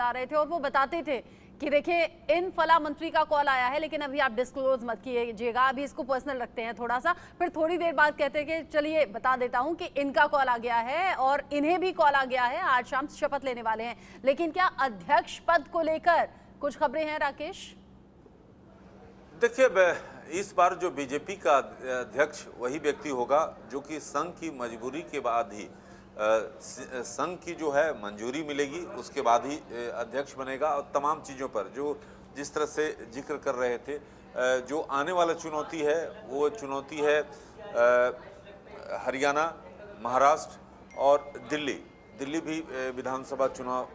आ रहे थे और वो बताते थे कि देखिए इन फला मंत्री का कॉल आया है, लेकिन अभी आप डिस्क्लोज मत कीजिएगा, अभी इसको पर्सनल रखते हैं थोड़ा सा। फिर थोड़ी देर बाद कहते हैं कि चलिए बता देता हूं कि इनका कॉल आ गया है और इन्हें भी कॉल आ गया है, आज शाम शपथ लेने वाले हैं। लेकिन क्या अध्यक्ष पद को लेकर कुछ खबरें हैं राकेश? देखिए, इस बार जो बीजेपी का अध्यक्ष वही व्यक्ति होगा जो कि संघ की मजबूरी के बाद ही संघ की जो है मंजूरी मिलेगी, उसके बाद ही अध्यक्ष बनेगा। और तमाम चीज़ों पर जो जिस तरह से जिक्र कर रहे थे, जो आने वाला चुनौती है वो चुनौती है हरियाणा, महाराष्ट्र और दिल्ली भी विधानसभा चुनाव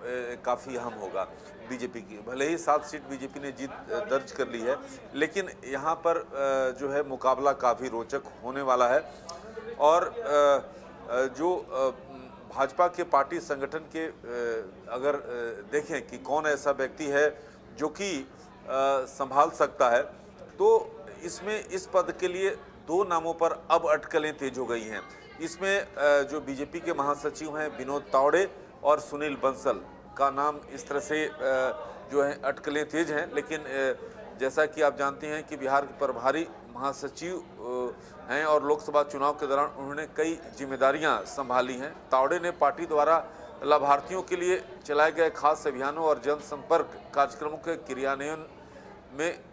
काफ़ी अहम होगा बीजेपी की। भले ही 7 सीट बीजेपी ने जीत दर्ज कर ली है, लेकिन यहाँ पर जो है मुकाबला काफ़ी रोचक होने वाला है। और जो भाजपा के पार्टी संगठन के अगर देखें कि कौन ऐसा व्यक्ति है जो कि संभाल सकता है, तो इसमें इस पद के लिए 2 नामों पर अब अटकलें तेज हो गई हैं। इसमें जो बीजेपी के महासचिव हैं विनोद तावड़े और सुनील बंसल का नाम इस तरह से जो है अटकलें तेज हैं। लेकिन जैसा कि आप जानते हैं कि बिहार के प्रभारी महासचिव हैं और लोकसभा चुनाव के दौरान उन्होंने कई जिम्मेदारियां संभाली हैं। तावड़े ने पार्टी द्वारा लाभार्थियों के लिए चलाए गए खास अभियानों और जनसंपर्क कार्यक्रमों के क्रियान्वयन में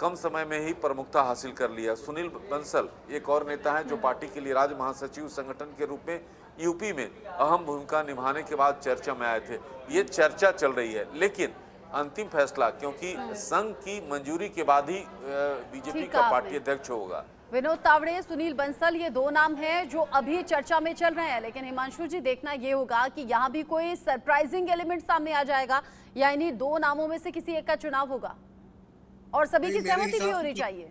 कम समय में ही प्रमुखता हासिल कर लिया। सुनील बंसल एक और नेता हैं जो पार्टी के लिए राज्य महासचिव संगठन के रूप में यूपी में अहम भूमिका निभाने के बाद चर्चा में आए थे। ये चर्चा चल रही है, लेकिन अंतिम फैसला क्योंकि संघ की मंजूरी के बाद ही बीजेपी का पार्टी अध्यक्ष होगा। विनोद तावड़े, सुनील बंसल, ये 2 नाम हैं जो अभी चर्चा में चल रहे हैं। लेकिन हिमांशु जी, देखना ये होगा कि यहाँ भी कोई सरप्राइजिंग एलिमेंट सामने आ जाएगा या इन्हीं 2 नामों में से किसी एक का चुनाव होगा और सभी की सहमति भी होनी चाहिए।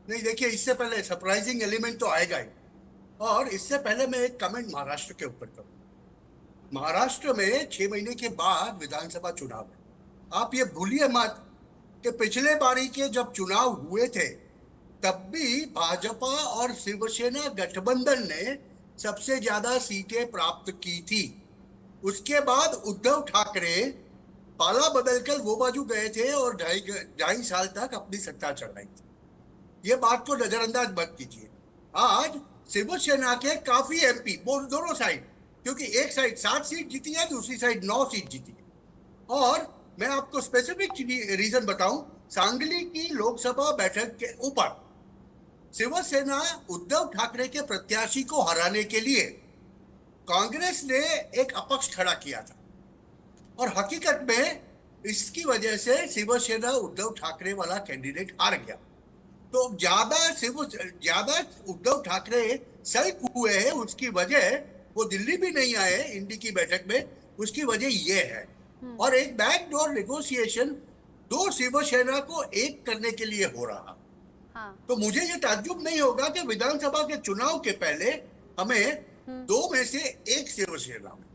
नहीं, देखिए, इससे पहले सरप्राइजिंग एलिमेंट तो आएगा ही। और इससे पहले मैं एक कमेंट महाराष्ट्र के ऊपर करूँ। महाराष्ट्र में 6 महीने के बाद विधानसभा चुनाव है। आप ये भूलिए मत कि पिछले बारी के जब चुनाव हुए थे तब भी भाजपा और शिवसेना गठबंधन ने सबसे ज्यादा सीटें प्राप्त की थी। उसके बाद उद्धव ठाकरे पाला बदलकर वो बाजू गए थे और ढाई साल तक अपनी सत्ता चढ़ाई थी। ये बात को नजरअंदाज मत कीजिए। आज शिवसेना के काफी एमपी दोनों साइड, क्योंकि एक साइड 7 सीट जीती है, दूसरी साइड 9 सीट जीती है। और मैं आपको स्पेसिफिक रीजन बताऊं, सांगली की लोकसभा बैठक के ऊपर शिवसेना उद्धव ठाकरे के प्रत्याशी को हराने के लिए कांग्रेस ने एक अपक्ष खड़ा किया था और हकीकत में इसकी वजह से शिवसेना उद्धव ठाकरे वाला कैंडिडेट हार गया। तो ज्यादा उद्धव ठाकरे सही हुए हैं, उसकी वजह वो दिल्ली भी नहीं आए इंडी की बैठक में, उसकी वजह ये है। और एक बैकडोर नेगोशिएशन 2 शिवसेना को एक करने के लिए हो रहा। तो मुझे ये ताज्जुब नहीं होगा कि विधानसभा के चुनाव के पहले हमें 2 में से 1 शिवसेना में।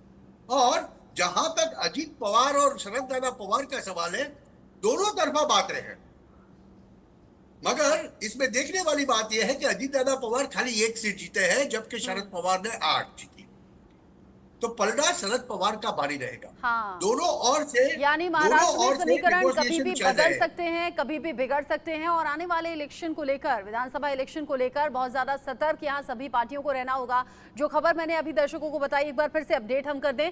और जहां तक अजीत पवार और शरद दादा पवार का सवाल है, दोनों तरफा बात रहे हैं। मगर इसमें देखने वाली बात यह है कि अजीत दादा पवार खाली 1 सीट जीते हैं, जबकि शरद पवार ने 8 जीती। तो पलड़ा शरद पवार का भारी रहेगा। हाँ। दोनों ओर से, यानी महाराष्ट्र में समीकरण कभी भी बदल सकते हैं, कभी भी बिगड़ सकते हैं और आने वाले इलेक्शन को लेकर, विधानसभा इलेक्शन को लेकर बहुत ज्यादा सतर्क यहाँ सभी पार्टियों को रहना होगा। जो खबर मैंने अभी दर्शकों को बताई, एक बार फिर से अपडेट हम कर दें।